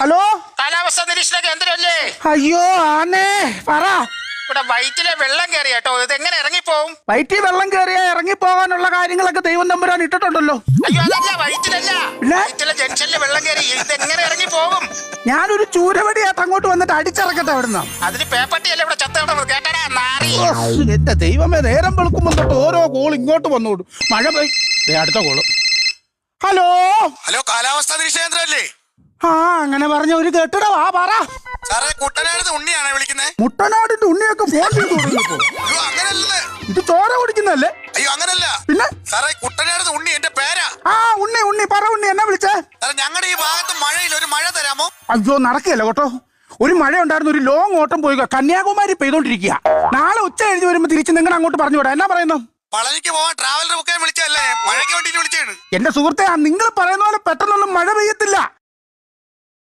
Hello, കാലാവസ്ഥ നിരീക്ഷണ കേന്ദ്രമല്ലേ? അയ്യോ ആന്നേ, പറ. ഇവിടെ വയറ്റിലെ വെള്ളം കയറി കേട്ടോ. ഇത് എങ്ങനെ ഇറങ്ങിപ്പോവും? വയറ്റിൽ വെള്ളം കയറിയാ ഇറങ്ങിപ്പോകാനുള്ള കാര്യങ്ങളൊക്കെ ദൈവം തമ്പുരാൻ ഇട്ടിട്ടുണ്ടല്ലോ. അയ്യോ അതല്ല, വയറ്റിലല്ല, പിന്നെ? വയറ്റിലെ ജംഗ്ഷനിൽ വെള്ളം കയറി. ഇത് എങ്ങനെ ഇറങ്ങിപ്പോകും? ഞാനൊരു ചൂരവടിയായിട്ട് അങ്ങോട്ട് വന്നിട്ട് അടിച്ചിറക്കട്ടെ അവിടുന്ന്. അതിന് പേപ്പട്ടിയല്ലേ ഇവിടെ ചത്ത കിടന്നത്? കേട്ടടാ നാറി. എന്റെ ദൈവമേ, നേരം വെളുക്കുമ്പോൾ തൊട്ട് ഓരോ കോൾ ഇങ്ങോട്ട് വന്നോളൂ. മഴ പെയ്യും. അടുത്ത കോള്. ഹലോ ഹലോ, കാലാവസ്ഥാ നിരീക്ഷണ കേന്ദ്രമല്ലേ? ആ, അങ്ങനെ പറഞ്ഞ ഒരു കേട്ടിട. വാ, പറ. സാറേ, കുട്ടനാട് ഉണ്ണിയാണേ വിളിക്കുന്നത്. മുട്ടനാടിന്റെ ഉണ്ണിയൊക്കെ ഫോൺ ചെയ്ത് തുടങ്ങിയപ്പോ. അയ്യോ അങ്ങനല്ലേ, ഇത് ചോര കുടിക്കുന്നല്ലേ? അയ്യോ അങ്ങനല്ല. പിന്നെ സാറേ, കുട്ടനാട് ഉണ്ണി എന്റെ പേരാ. ആ, ഉണ്ണി പറ. ഉണ്ണി എന്നാ വിളിച്ചേ? സാറേ, ഞങ്ങളുടെ ഈ ഭാഗത്ത് മഴയില്ല, ഒരു മഴ തരാമോ? അയ്യോ, നടക്കുകയല്ല കേട്ടോ. ഒരു മഴ ഉണ്ടായിരുന്നു, ഒരു ലോങ് ഓട്ടം പോയി കന്യാകുമാരി പെയ്തോണ്ടിരിക്കുക. നാളെ ഉച്ച കഴിഞ്ഞ് വരുമ്പോ തിരിച്ച് നിങ്ങൾ അങ്ങോട്ട് പറഞ്ഞു വിടാം. എന്നാ പറയുന്നു? പളനിക്ക് പോവാൻ ട്രാവലർ ബുക്ക് ചെയ്യാൻ വിളിച്ചല്ലേ? മഴയ്ക്ക് വേണ്ടിട്ട് വിളിച്ചാണ്. എന്റെ സുഹൃത്തെ, നിങ്ങൾ പറയുന്ന പോലെ പെട്ടെന്നൊന്നും മഴ പെയ്യത്തില്ല.